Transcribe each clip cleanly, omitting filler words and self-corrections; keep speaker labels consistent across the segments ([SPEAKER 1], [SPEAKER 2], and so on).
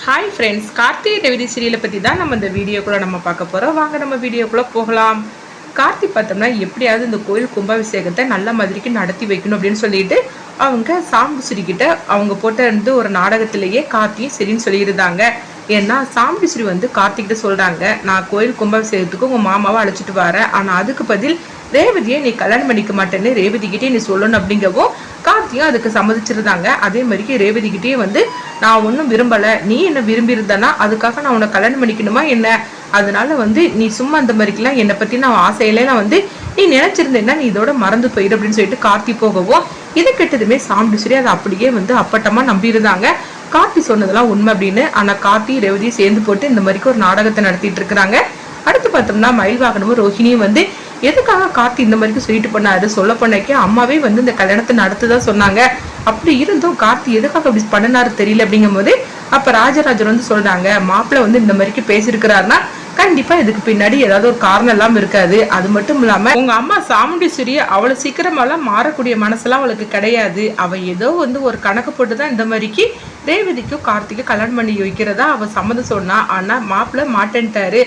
[SPEAKER 1] Hi friends, Karthigai Revathi சீரியலை பற்றி தான் நம்ம இந்த வீடியோக்குள்ளே நம்ம பார்க்க போகிறோம். வாங்க நம்ம வீடியோக்குள்ளே போகலாம். கார்த்தி பார்த்தோம்னா எப்படியாவது இந்த கோயில் கும்பாபிஷேகத்தை நல்ல மாதிரிக்கு நடத்தி வைக்கணும் அப்படின்னு சொல்லிட்டு அவங்க சாம்புஸ்ரீ அவங்க போட்ட ஒரு நாடகத்திலேயே கார்த்தியும் சரின்னு சொல்லியிருந்தாங்க. ஏன்னா சாம்புஸ்ரீ கார்த்திகிட்ட சொல்கிறாங்க, நான் கோயில் கும்பாபிஷேகத்துக்கு உங்கள் மாமாவை அழைச்சிட்டு வரேன், ஆனால் அதுக்கு பதில் ரேவதியை நீ கல்யாணம் பண்ணிக்க மாட்டேன்னு ரேவதிக்கிட்டே நீ சொல்லணும் அப்படிங்கவும் கார்த்தியும் அதுக்கு சம்மதிச்சிருந்தாங்க. அதே மாதிரிக்கு ரேவதிக்கிட்டே நான் ஒன்றும் விரும்பலை, நீ என்ன விரும்பியிருந்தனா அதுக்காக நான் உன்னை கல்யாணம் பண்ணிக்கணுமா என்ன, அதனால நீ சும்மா அந்த மாதிரிக்கெல்லாம் என்னை பற்றி நான் ஆசையில நான் நீ நினைச்சிருந்தேன்னா நீ இதோட மறந்து போயிடு அப்படின்னு சொல்லிட்டு கார்த்தி போகவும் இதை கெட்டதுமே சாம்புஸ்ரீ அதை அப்படியே அப்பட்டமா நம்பியிருந்தாங்க. கார்த்தி சொன்னதெல்லாம் உண்மை அப்படின்னு. ஆனா கார்த்தி ரேவதியும் சேர்ந்து போட்டு இந்த மாதிரிக்கு ஒரு நாடகத்தை நடத்திட்டு இருக்கிறாங்க. அடுத்து பார்த்தோம்னா மயில்வாகனமும் ரோஹிணியும் எதுக்காக கார்த்தி இந்த மாதிரி சொல்லிட்டு பண்ணாரு, சொல்ல பண்ணக்கே அம்மாவே இந்த கல்யாணத்தை நடத்துதான் சொன்னாங்க, அப்படி இருந்தும் கார்த்தி எதுக்காக அப்படி பண்ணினாரு தெரியல அப்படிங்கும் போது அப்ப ராஜராஜன் சொல்றாங்க, மாப்பிள்ள இந்த மாதிரிக்கு பேசியிருக்கிறாருன்னா கண்டிப்பா இதுக்கு பின்னாடி ஏதாவது ஒரு காரணம் எல்லாம் இருக்காது. அது மட்டும் இல்லாம உங்க அம்மா சாமுண்டீஸ்வரி அவ்வளவு சீக்கிரமெல்லாம் மாறக்கூடிய மனசெல்லாம் அவளுக்கு கிடையாது. அவ ஏதோ ஒரு கணக்கு போட்டுதான் இந்த மாதிரிக்கு ரேவதிக்கும் கார்த்திக்கும் கல்யாணம் பண்ணி வைக்கிறதா அவ சம்மதம் சொன்னா. ஆனா மாப்பிள்ள மாட்டேன்ட்டாரு.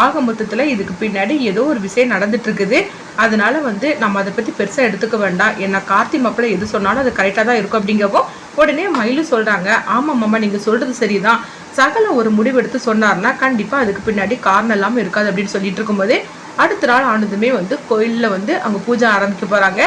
[SPEAKER 1] ஆக மொத்தத்துல இதுக்கு பின்னாடி ஏதோ ஒரு விஷயம் நடந்துட்டு இருக்குது. அதனால நம்ம அதை பத்தி பெருசா எடுத்துக்க வேண்டாம். என்ன கார்த்தி மாப்பிள்ள எது சொன்னாலும் அது கரெக்டா தான் இருக்கும் அப்படிங்கப்போ உடனே மயிலும் சொல்றாங்க, ஆமா மாமா நீங்க சொல்றது சரிதான், சகல ஒரு முடிவு எடுத்து சொன்னார்னா கண்டிப்பா அதுக்கு பின்னாடி காரணம் இல்லாம இருக்காது அப்படின்னு சொல்லிட்டு இருக்கும்போதே அடுத்த நாள் ஆனதுமே கோயில்ல அங்க பூஜை ஆரம்பிக்க போறாங்க.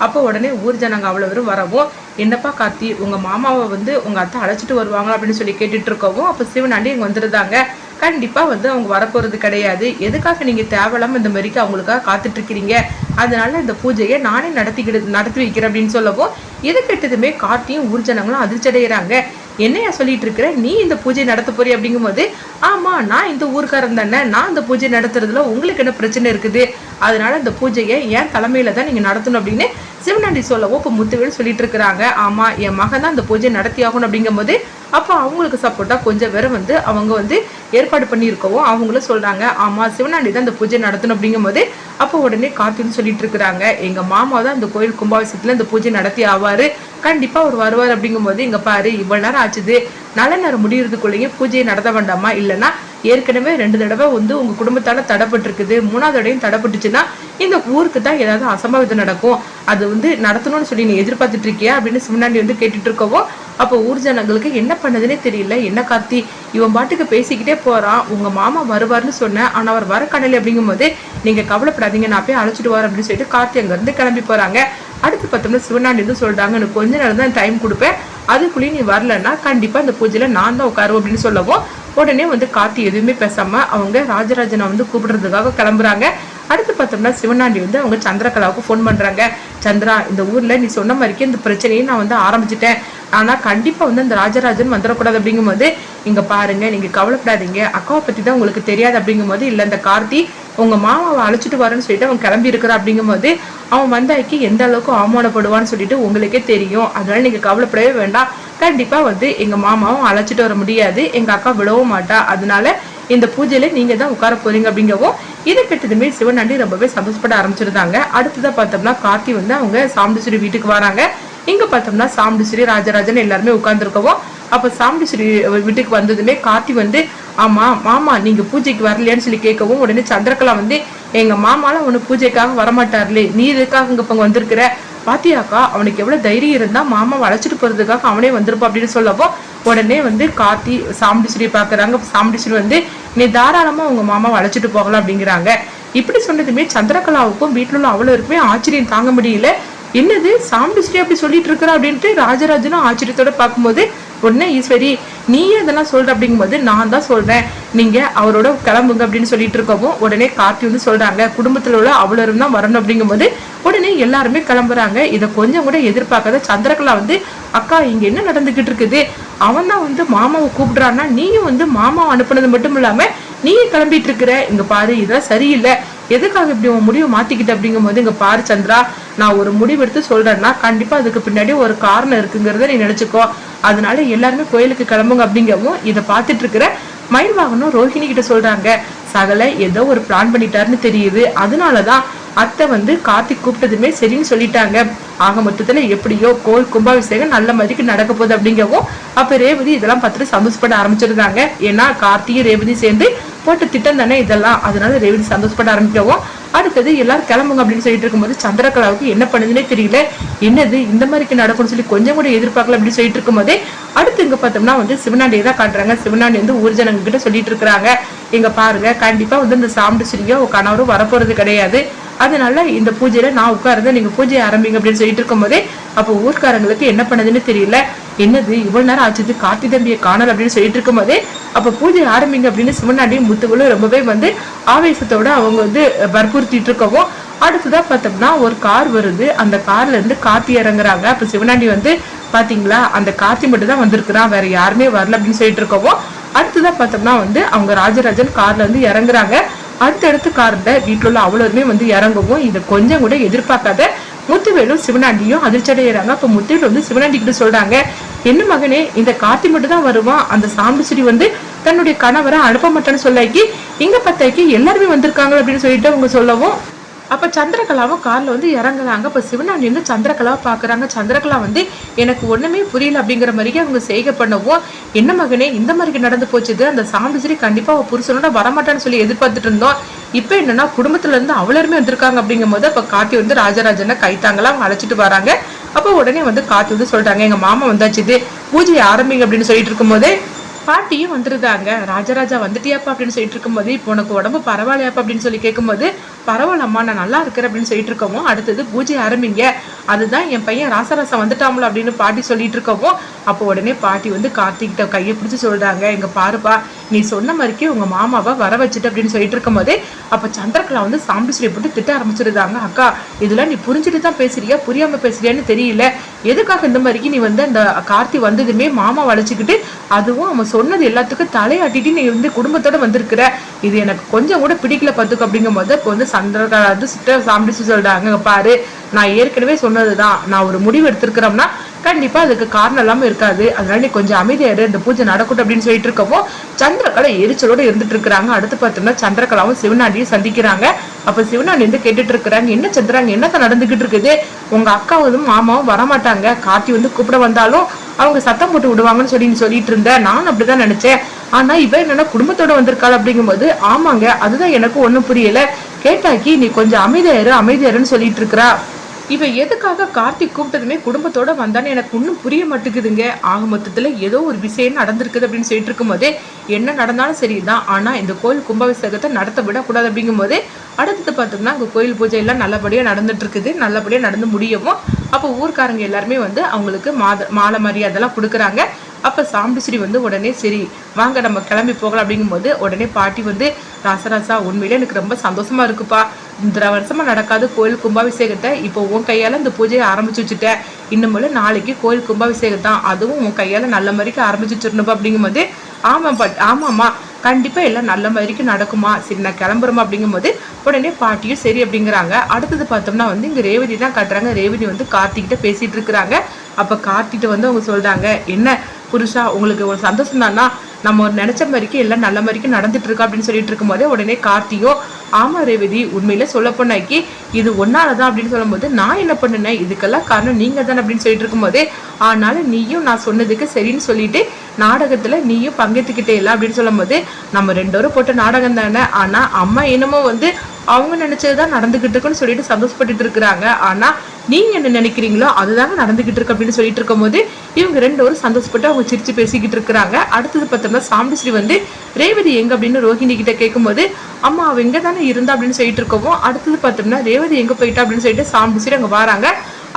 [SPEAKER 1] அப்போ உடனே ஊர் ஜனங்க அவ்வளவு வரவும், என்னப்பா கார்த்தி உங்க மாமாவை உங்க அத்தை அழைச்சிட்டு வருவாங்க அப்படின்னு சொல்லி கேட்டுட்டு இருக்கவும் அப்ப சிவனாண்டி இங்க வந்துருந்தாங்க. கண்டிப்பா அவங்க வரப்போறது கிடையாது, எதுக்காக நீங்க தேவையில்லாம இந்த மாதிரிக்கு அவங்களுக்காக காத்துட்டு இருக்கிறீங்க, அதனால இந்த பூஜையை நானே நடத்தி வைக்கிறேன் அப்படின்னு சொல்லவும் எது கெட்டதுமே கார்த்தியும் ஊர் ஜனங்களும் அதிர்ச்சி அடைகிறாங்க. என்னையா சொல்லிட்டு இருக்கிற, நீ இந்த பூஜை நடத்த போறீ அப்படிங்கும் போது ஆமா நான் இந்த ஊருக்காரன் தானே, நான் இந்த பூஜை நடத்துறதுல உங்களுக்கு என்ன பிரச்சனை இருக்குது, அதனால இந்த பூஜையை என் தலைமையில தான் நீங்க நடத்தணும் அப்படின்னு சிவனாண்டி சொல்லவும் இப்போ முத்துவேல் சொல்லிட்டு இருக்கிறாங்க. ஆமா என் மகன் தான் இந்த பூஜை நடத்தி ஆகணும் அப்படிங்கும் போது அப்போ அவங்களுக்கு சப்போர்ட்டா கொஞ்சம் பேரை அவங்க ஏற்பாடு பண்ணியிருக்கவும் அவங்களும் சொல்றாங்க, ஆமா சிவனாண்டி தான் இந்த பூஜை நடத்தணும் அப்படிங்கும் போது அப்போ உடனே கார்த்தின்னு சொல்லிட்டு இருக்கிறாங்க, எங்க மாமா தான் இந்த கோயில் கும்பாபிஷேகத்துல இந்த பூஜை நடத்தி ஆவாரு, கண்டிப்பா அவர் வருவார் அப்படிங்கும் போது இங்க பாரு இவ்வளவு நேரம் ஆச்சுது, நல்ல நேரம் முடியறதுக்குள்ளேயே பூஜையை நடத்த வேண்டாமா, இல்லைன்னா ஏற்கனவே 2 தடவை உங்க குடும்பத்தால தடைப்பட்டு இருக்குது, 3ஆவது தடையும் தடைப்பட்டுச்சுன்னா இந்த ஊருக்கு தான் ஏதாவது அசம்பாவிதம் நடக்கும், அது நடத்தணும்னு சொல்லி நீ எதிர்பார்த்துட்டு இருக்கியா அப்படின்னு சிவனாண்டி கேட்டுட்டு இருக்கவும் அப்போ ஊர் ஜனங்களுக்கு என்ன பண்ணதுன்னே தெரியல. என்ன கார்த்தி இவன் பாட்டுக்கு பேசிக்கிட்டே போறான், உங்க மாமா வருவார்னு சொன்னேன் ஆனா அவர் வர கடலை அப்படிங்கும் போது நீங்க கவலைப்படாதீங்க நான் போய் அழைச்சிட்டு வரேன் அப்படின்னு சொல்லிட்டு கார்த்தி அங்க இருந்து கிளம்பி போறாங்க. அடுத்து பார்த்தோம்னா சிவனாண்டி சொல்றாங்க, எனக்கு கொஞ்ச நேரம் தான் டைம் கொடுப்பேன், அதுக்குள்ளேயும் நீ வரலன்னா கண்டிப்பா இந்த பூஜையில நான் தான் உட்காருவோம் அப்படின்னு சொல்லவும் உடனே கார்த்தி எதுவுமே பேசாம அவங்க ராஜராஜனை கூப்பிடுறதுக்காக கிளம்புறாங்க. அடுத்து பார்த்தோம்னா சிவனாண்டி அவங்க சந்திரகலாவுக்கு ஃபோன் பண்றாங்க, சந்திரா இந்த ஊர்ல நீ சொன்ன மாதிரிக்கே இந்த பிரச்சனையை நான் ஆரம்பிச்சிட்டேன், ஆனா கண்டிப்பா அந்த ராஜராஜன் வந்துடக்கூடாது அப்படிங்கும் போது இங்க பாருங்க நீங்க கவலைப்படாதீங்க, அக்காவை பத்தி தான் உங்களுக்கு தெரியாது அப்படிங்கும் போது இல்ல இந்த கார்த்தி உங்க மாமாவை அழைச்சிட்டு வரேன்னு சொல்லிட்டு அவன் கிளம்பி இருக்கிறான் அப்படிங்கும் போது அவன் வந்தாக்கி எந்த அளவுக்கு அவமானப்படுவான்னு சொல்லிட்டு உங்களுக்கே தெரியும், அதனால நீங்க கவலைப்படவே வேண்டாம், கண்டிப்பா எங்க மாமாவும் அழைச்சிட்டு வர முடியாது, எங்க அக்கா விடவும் மாட்டா, அதனால இந்த பூஜையில நீங்க தான் உட்கார போறீங்க அப்படிங்கவும் இதை கெட்டதுமே சிவனாண்டி ரொம்பவே சந்தோஷப்பட ஆரம்பிச்சிருந்தாங்க. அடுத்ததான் பார்த்தோம்னா கார்த்தி அவங்க சாமுண்டீஸ்வரி வீட்டுக்கு வராங்க. இங்க பார்த்தோம்னா சாமுண்டீஸ்வரி ராஜராஜன் எல்லாருமே உட்கார்ந்துருக்கவும் அப்ப சாமுண்டீஸ்வரி வீட்டுக்கு வந்ததுமே கார்த்தி ஆமா மாமா நீங்க பூஜைக்கு வரலையான்னு சொல்லி கேட்கவும் உடனே சந்திரகலா எங்க மாமாலாம் அவனு பூஜைக்காக வரமாட்டார்லே, நீ இதுக்காக இங்க இப்ப வந்திருக்கிற, பாத்தியாக்கா அவனுக்கு எவ்வளவு தைரியம் இருந்தா மாமாவை அழைச்சிட்டு போறதுக்காக அவனே வந்திருப்பா அப்படின்னு சொல்லவும் உடனே கார்த்தி சாமுண்டீஸ்வரியை பாக்குறாங்க. சாமுண்டீஸ்வரி நீ தாராளமா உங்க மாமாவை அழைச்சிட்டு போகலாம் அப்படிங்கிறாங்க. இப்படி சொன்னதுமே சந்திரகலாவுக்கும் வீட்டுல உள்ள அவ்வளவுக்குமே ஆச்சரியம் தாங்க முடியல, என்னது சாமுண்டீஸ்வரி அப்படி சொல்லிட்டு இருக்கிற அப்படின்ட்டு ராஜராஜனும் ஆச்சரியத்தோட பார்க்கும்போது உடனே ஈஸ்வரி நீயே இதெல்லாம் சொல்ற அப்படிங்கும்போது நான் தான் சொல்றேன் நீங்க அவரோட கிளம்புங்க அப்படின்னு சொல்லிட்டு இருக்கவும் உடனே கார்த்தி சொல்றாங்க, குடும்பத்துல உள்ள அவ்வளவு தான் வரணும் அப்படிங்கும் போது உடனே எல்லாருமே கிளம்புறாங்க. இதை கொஞ்சம் கூட எதிர்பார்க்காத சந்திரகலா அக்கா இங்க என்ன நடந்துகிட்டு இருக்குது, அவன் தான் மாமாவை கூப்பிடுறான்னா நீயும் மாமாவை அனுப்புனது மட்டும் இல்லாம நீயே கிளம்பிட்டு இருக்கிற, இங்க பாரு இதெல்லாம் சரியில்லை, எதுக்காக இப்படி உன் முடிவை மாத்திக்கிட்ட அப்படிங்கும் போது இங்க பாரு சந்திரா நான் ஒரு முடிவு எடுத்து சொல்றேன்னா கண்டிப்பா அதுக்கு பின்னாடி ஒரு காரணம் இருக்குங்கிறத நீ நினைச்சுக்கோ, அதனால எல்லாருமே கோயிலுக்கு கிளம்புங்க அப்படிங்கவும் இதை பார்த்துட்டு இருக்கிற மயில்வாகனும் ரோஹிணி கிட்ட சொல்றாங்க, சகல ஏதோ ஒரு பிளான் பண்ணிட்டாருன்னு தெரியுது, அதனாலதான் அத்தை வந்து கார்த்திக் கூப்பிட்டதுமே சரின்னு சொல்லிட்டாங்க. ஆக மொத்தத்துல எப்படியோ கோயில் கும்பாபிஷேகம் நல்ல மாதிரிக்கு நடக்க போகுது அப்படிங்கவும் அப்ப ரேவதி இதெல்லாம் பார்த்துட்டு சந்தோஷப்பட ஆரம்பிச்சிருந்தாங்க. ஏன்னா கார்த்தியும் ரேவதி சேர்ந்து போட்டு திட்டம் தானே இதெல்லாம், அதனால ரேவதி சந்தோஷப்பட ஆரம்பிக்கவும் அடுத்தது எல்லாரும் கிளம்புங்க அப்படின்னு சொல்லிட்டு இருக்கும்போது சந்திரகலாவுக்கு என்ன பண்ணுதுன்னே தெரியல. என்னது இந்த மாதிரிக்கு நடக்கும்னு சொல்லி கொஞ்சம் கூட எதிர்பார்க்கல அப்படின்னு சொல்லிட்டு இருக்கும்போதே அடுத்து இங்க பார்த்தோம்னா வந்து சிவனாண்டியை தான் காட்டுறாங்க. சிவனாண்டி வந்து ஊர் ஜனங்க கிட்ட சொல்லிட்டு இருக்கிறாங்க, எங்க பாருங்க கண்டிப்பா வந்து இந்த சாமுண்டீஸ்வரியோ கணவரும் வரப்போறது கிடையாது, அதனால இந்த பூஜையில நான் உட்கார்ந்து நீங்க பூஜையை ஆரம்பிங்க அப்படின்னு சொல்லிட்டு இருக்கும் போதே அப்போ ஊர்க்காரங்களுக்கு என்ன பண்ணதுன்னு தெரியல. என்னது இவ்வளவு நேரம் ஆச்சு கார்த்தி தம்பியை காணல் அப்படின்னு சொல்லிட்டு இருக்கும் போதே அப்ப பூஜை ஆரம்பிங்க அப்படின்னு சிவனாண்டியும் முத்துகளும் ரொம்பவே வந்து ஆவேசத்தோட அவங்க வந்து வற்புறுத்திட்டு இருக்கவும் அடுத்துதான் பார்த்தோம்னா ஒரு கார் வருது. அந்த கார்ல இருந்து கார்த்தி இறங்குறாங்க. அப்ப சிவனாண்டி வந்து பாத்தீங்களா அந்த கார்த்தி மட்டும் தான் வந்திருக்கிறான், வேற யாருமே வரல அப்படின்னு சொல்லிட்டு இருக்கவும் அடுத்துதான் பார்த்தோம்னா வந்து அவங்க ராஜராஜன் கார்ல இருந்து இறங்குறாங்க. அடுத்தடுத்து கார்ல வீட்டுல உள்ள அவ்வளவுமே வந்து இறங்கவும் இதை கொஞ்சம் கூட எதிர்பார்க்காத முத்துவேலும் சிவனாண்டியும் அதிர்ச்சி அடைகிறாங்க. அப்ப முத்துவேல் வந்து சிவனாண்டி கிட்ட சொல்றாங்க, என்ன மகனே இந்த கார்த்தி மட்டும் தான் வருவான், அந்த சாமுண்டீஸ்வரி வந்து தன்னுடைய கணவரை அனுப்ப மாட்டேன்னு சொல்லாக்கி இங்க பத்தாக்கி எல்லாருமே வந்திருக்காங்க அப்படின்னு சொல்லிட்டு அவங்க சொல்லவும் அப்ப சந்திரகலாவும் கார்ல வந்து இறங்குறாங்க. அப்ப சிவனாண்டி வந்து சந்திரகலாவை பாக்குறாங்க. சந்திரகலா வந்து எனக்கு ஒண்ணுமே புரியல அப்படிங்கிற மாதிரி அவங்க செய்கை பண்ணவும் என்ன மகனே இந்த மாதிரி நடந்து போச்சுது, அந்த சாமுண்டீஸ்வரி கண்டிப்பா அவ புருஷனோட வரமாட்டான்னு சொல்லி எதிர்பார்த்துட்டு இருந்தோம், இப்ப என்னன்னா குடும்பத்துல இருந்து அவளருமே வந்திருக்காங்க அப்படிங்கும் போது அப்ப கார்த்தி வந்து ராஜராஜனை கைத்தாங்களா அவங்க அழைச்சிட்டு வராங்க. அப்ப உடனே வந்து கார்த்தி வந்து சொல்றாங்க, எங்க மாமா வந்தாச்சு பூஜை ஆரம்பிங்க அப்படின்னு சொல்லிட்டு இருக்கும் போதே பாட்டியும் வந்துருந்தாங்க. ராஜராஜா வந்துட்டியாப்பா அப்படின்னு சொல்லிட்டு இருக்கும்போது இப்போ உனக்கு உடம்பு பரவாயில்லையாப்பா அப்படின்னு சொல்லி கேட்கும்போது பரவாயில்லம்மா நான் நல்லா இருக்கிறேன் அப்படின்னு சொல்லிட்டு இருக்கவும் அடுத்தது பூஜை ஆரம்பிங்க, அதுதான் என் பையன் ராசராசா வந்துட்டாமல அப்படின்னு பாட்டி சொல்லிட்டு இருக்கவும் அப்போ உடனே பாட்டி வந்து கார்த்திகிட்ட கையை பிடிச்சி சொல்றாங்க, எங்க பாருப்பா நீ சொன்ன மாதிரிக்கே உங்க மாமாவை வர வச்சுட்டு அப்படின்னு சொல்லிட்டு இருக்கும் போதே அப்ப சந்திரகலா வந்து சாமுண்டீஸ்வரி போட்டு திட்ட ஆரம்பிச்சிருந்தாங்க. அக்கா இதெல்லாம் நீ புரிஞ்சுட்டு தான் பேசுறியா புரியாம பேசுறியான்னு தெரியல, எதுக்காக இந்த மாதிரிக்கு நீ வந்து அந்த கார்த்தி வந்ததுமே மாமா வளைச்சுக்கிட்டு அதுவும் அவன் சொன்னது எல்லாத்துக்கும் தலையாட்டிட்டு நீ வந்து குடும்பத்தோட வந்திருக்கிற, இது எனக்கு கொஞ்சம் கூட பிடிக்கல பார்த்துக்க அப்படிங்கும் போது இப்போ வந்து சந்திரகலா வந்து சாமுண்டீஸ்வரி சொல்றாங்க, பாரு நான் ஏற்கனவே சொன்னதுதான், நான் ஒரு முடிவு எடுத்திருக்கிறோம்னா கண்டிப்பா அதுக்கு காரணம் இல்லாம இருக்காது, அதனால நீ கொஞ்சம் அமைதியாரு இந்த பூஜை நடக்கட்டும் அப்படின்னு சொல்லிட்டு இருக்கவும் சந்திரகலா எரிச்சலோட இருந்துட்டு இருக்கிறாங்க. அடுத்து பார்த்தோம்னா சந்திரகலாவும் சிவனாண்டியும் சந்திக்கிறாங்க. அப்ப சிவனாண்டி வந்து கேட்டுட்டு இருக்கிறாங்க, என்ன சந்திராங்க என்னதான் நடந்துகிட்டு இருக்குது, உங்க அக்காவும் மாமாவும் வரமாட்டாங்க, கார்த்தி வந்து கூப்பிட வந்தாலும் அவங்க சத்தம் போட்டு விடுவாங்கன்னு சொல்லிட்டு இருந்தேன், நான் அப்படிதான் நினைச்சேன், ஆனா இவ என்னன்னா குடும்பத்தோட வந்திருக்காள் அப்படிங்கும் போது ஆமாங்க அதுதான் எனக்கு ஒண்ணும் புரியல, கேட்டாக்கி நீ கொஞ்சம் அமைதியாருன்னு சொல்லிட்டு இருக்கிறா, இவ எதுக்காக கார்த்திக் கூப்பிட்டதுமே குடும்பத்தோட வந்தான்னு எனக்கு ஒன்றும் புரிய மாட்டேங்குதுங்க, ஆக மொத்தத்துல ஏதோ ஒரு விஷயம் நடந்திருக்குது அப்படின்னு சொல்லிட்டு இருக்கும் போதே என்ன நடந்தாலும் சரிதான், ஆனா இந்த கோயில் கும்பாபிஷேகத்தை நடத்த விடக்கூடாது அப்படிங்கும் போதே அடுத்தது பார்த்தோம்னா அங்கே கோயில் பூஜை எல்லாம் நல்லபடியா நடந்துட்டு இருக்குது, நல்லபடியா நடந்து முடியவும் அப்போ ஊர்க்காரங்க எல்லாருமே வந்து அவங்களுக்கு மாலை மரியாதைலாம் கொடுக்குறாங்க. அப்ப சாமுண்டீஸ்வரி வந்து உடனே சரி வாங்க நம்ம கிளம்பி போகலாம் அப்படிங்கும் போது உடனே பாட்டி வந்து ராசராசா உண்மையிலே எனக்கு ரொம்ப சந்தோஷமா இருக்குப்பா, இந்த வருஷமா நடக்காத கோயில் கும்பாபிஷேகத்தை இப்போ உன் கையால இந்த பூஜையை ஆரம்பிச்சு வச்சுட்டேன், இன்னும் நாளைக்கு கோயில் கும்பாபிஷேகத்தான், அதுவும் உன் கையால நல்ல மாதிரிக்கு ஆரம்பிச்சு வச்சிடணுப்பா அப்படிங்கும் போது ஆமாம்மா கண்டிப்பா எல்லாம் நல்ல மாதிரிக்கு நடக்குமா, சரி நான் கிளம்புறோமா அப்படிங்கும் போது உடனே பாட்டியும் சரி அப்படிங்கிறாங்க. அடுத்தது பார்த்தோம்னா வந்து இங்க ரேவதி தான் காட்டுறாங்க. ரேவதி வந்து கார்த்திகிட்ட பேசிட்டு இருக்கிறாங்க. அப்ப கார்த்திகிட்ட வந்து அவங்க சொல்றாங்க, என்ன புருஷா உங்களுக்கு ஒரு சந்தோஷம் தானா, நம்ம ஒரு நினைச்ச மாதிரிக்கு எல்லாம் நல்ல மாதிரிக்கு நடந்துட்டு இருக்கா அப்படின்னு சொல்லிட்டு இருக்கும் போதே உடனே கார்த்தியும் ஆமா ரேவதி உண்மையில சொல்ல போனாக்கி இது ஒன்னாலதான் அப்படின்னு சொல்லும் போது நான் என்ன பண்ணினேன் இதுக்கெல்லாம் காரணம் நீங்க தானே அப்படின்னு சொல்லிட்டு இருக்கும் போதே ஆனாலும் நீயும் நான் சொன்னதுக்கு சரின்னு சொல்லிட்டு நாடகத்துல நீயும் பங்கேற்றுக்கிட்டே இல்லை அப்படின்னு சொல்லும் போது நம்ம ரெண்டோரும் போட்ட நாடகம் தானே, ஆனா அம்மா என்னமோ வந்து அவங்க நினைச்சதுதான் நடந்துகிட்டு இருக்குன்னு சொல்லிட்டு சந்தோஷப்பட்டுட்டு இருக்கிறாங்க, ஆனா நீங்க என்ன நினைக்கிறீங்களோ அதுதாங்க நடந்துகிட்டு இருக்கு அப்படின்னு சொல்லிட்டு இருக்கும் போது இவங்க ரெண்டோரும் சந்தோஷப்பட்டு அவங்க சிரிச்சு பேசிக்கிட்டு இருக்கிறாங்க. அடுத்தது பார்த்தோம்னா சாமுண்டீஸ்வரி வந்து ரேவதி எங்க அப்படின்னு ரோஹிணி கிட்ட கேட்கும்போது அம்மா அவ எங்க தானே இருந்தா அப்படின்னு சொல்லிட்டு இருக்கவும் அடுத்தது பார்த்தோம்னா ரேவதி எங்க போயிட்டா அப்படின்னு சொல்லிட்டு சாமுண்டீஸ்வரி அங்க வராங்க.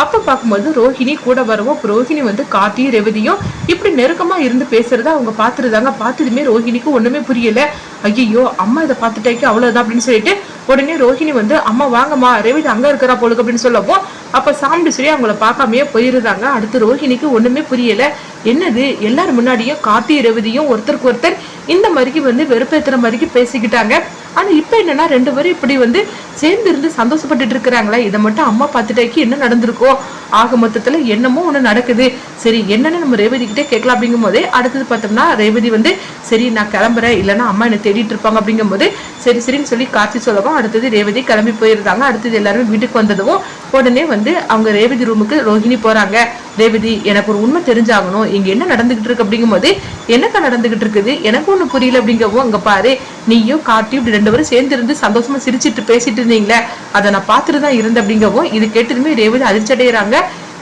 [SPEAKER 1] அப்ப பார்க்கும்போது ரோஹிணி கூட வரவும் ரோஹிணி வந்து கார்த்தியும் ரேவதியும் இப்படி நெருக்கமா இருந்து பேசுறத அவங்க பாத்துருந்தாங்க. பார்த்துதுமே ரோஹிணிக்கு ஒண்ணுமே புரியல, ஐயோ அம்மா இதை பார்த்துட்டாக்கி அவ்வளவுதான் அப்படின்னு சொல்லிட்டு உடனே ரோஹிணி வந்து அம்மா வாங்கம்மா ரேவதி அங்க இருக்கிறா போலுக்கு அப்படின்னு சொல்லவும் அப்ப சாமுண்டீஸ்வரி அவங்கள பார்க்காமையே போயிருந்தாங்க. அடுத்து ரோஹிணிக்கு ஒண்ணுமே புரியல, என்னது எல்லாரும் முன்னாடியும் கார்த்தி ரேவதியும் ஒருத்தருக்கு ஒருத்தர் இந்த மாதிரிக்கு வந்து வெறுப்பேத்துற மாதிரிக்கு பேசிக்கிட்டாங்க. ஆனா இப்ப என்னன்னா 2 பேரும் இப்படி வந்து சேர்ந்து இருந்து சந்தோஷப்பட்டுட்டு இருக்கிறாங்களா, இதை மட்டும் அம்மா பார்த்துட்டாக்கி என்ன நடந்திருக்கோ. ஆக மொத்தத்துல என்னமோ ஒண்ணு நடக்குது. சரி என்னன்னு நம்ம ரேவதி கிட்டே கேட்கலாம் அப்படிங்கும் போதே அடுத்தது பார்த்தோம்னா ரேவதி வந்து சரி நான் கிளம்புறேன், இல்லைன்னா அம்மா என்ன தேடிட்டு இருப்பாங்க அப்படிங்கும் போது சரி சரின்னு சொல்லி கார்த்தி சொல்லவும் அடுத்தது ரேவதி கிளம்பி போயிருந்தாங்க. அடுத்தது எல்லாருமே வீட்டுக்கு வந்ததும் உடனே வந்து அவங்க ரேவதி ரூமுக்கு ரோஹிணி போறாங்க. ரேவதி எனக்கு ஒரு உண்மை தெரிஞ்சாகணும், இங்க என்ன நடந்துகிட்டு இருக்கு அப்படிங்கும் போது என்னக்கா நடந்துகிட்டு இருக்குது, எனக்கு ஒண்ணு புரியல அப்படிங்கவும் அங்க பாரு நீயும் கார்த்தி இப்படி 2 பேரும் சேர்ந்து இருந்து சந்தோஷமா சிரிச்சிட்டு பேசிட்டு இருந்தீங்களே, அதை நான் பார்த்துட்டு தான் இருந்தேன் அப்படிங்கவும் இது கேட்டதுமே ரேவதி அதிர்ச்சி அடைகிறாங்க.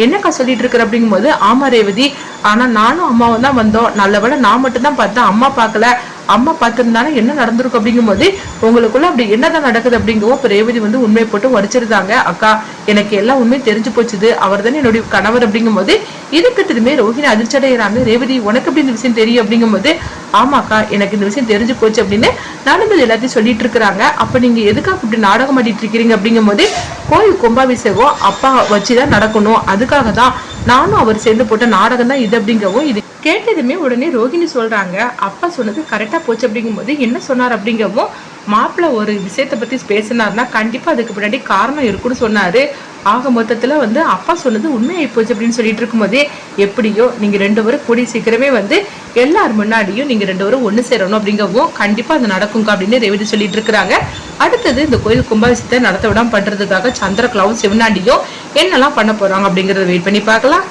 [SPEAKER 1] என்னக்கா சொல்லிட்டு இருக்கிற அப்படிங்கும் போது ஆமா ரேவதி, ஆனா நானும் அம்மாவும் தான் வந்தோம், நல்லவேளை நான் மட்டும் தான் பார்த்தேன், அம்மா பார்க்கல, அம்மா பார்த்திருந்தாலும் என்ன நடந்திருக்கும் அப்படிங்கும் போது உங்களுக்குள்ள அப்படி என்னதான் நடக்குது அப்படிங்கவும் இப்ப ரேவதி வந்து உண்மையை போட்டு உடைச்சிருந்தாங்க. அக்கா எனக்கு எல்லாம் உண்மையை தெரிஞ்சு போச்சுது, அவர் தானே என்னுடைய கணவர் அப்படிங்கும் போது இதுக்கு திரும்பி ரோஹிணி அதிர்ச்சி அடைகிறாங்க. ரேவதி உனக்கு எப்படி இந்த விஷயம் தெரியும் அப்படிங்கும் போது ஆமாக்கா எனக்கு இந்த விஷயம் தெரிஞ்சு போச்சு அப்படின்னு நடந்தது எல்லாத்தையும் சொல்லிட்டு இருக்கிறாங்க. அப்ப நீங்க எதுக்காக இப்படி நாடகம் ஆடிட்டு இருக்கிறீங்க அப்படிங்கும் போது கோயில் கும்பாபிஷேகம் அப்பா வச்சுதான் நடக்கணும், அதுக்காக தான் நானும் அவர் சேர்ந்து போட்ட நாடகம் தான் இது அப்படிங்கவும் இது கேட்டதுமே உடனே ரோஹிணி சொல்றாங்க அப்பா சொன்னது கரெக்டா போச்சு அப்படிங்கும் போது என்ன சொன்னார் அப்படிங்கவும் மாப்பிள்ள ஒரு விஷயத்த பத்தி பேசினார்னா கண்டிப்பா அதுக்கு பின்னாடி காரணம் இருக்குன்னு சொன்னாரு. ஆக மொத்தத்துல வந்து அப்பா சொன்னது உண்மையாகி போச்சு அப்படின்னு சொல்லிட்டு இருக்கும் போதே எப்படியோ நீங்க 2 பேரும் கூடி சீக்கிரமே வந்து எல்லார் முன்னாடியும் நீங்க 2 பேரும் ஒண்ணு சேரணும் அப்படிங்கவும் கண்டிப்பா அது நடக்குங்க அப்படின்னு ரேவதி சொல்லிட்டு இருக்கிறாங்க. அடுத்தது இந்த கோயில் கும்பாபிஷேகத்தை நடத்த விடாம பண்றதுக்காக சந்திரகலாவும் சிவனாண்டியும் என்னெல்லாம் பண்ண போறாங்க அப்படிங்கறத வெயிட் பண்ணி பார்க்கலாம்.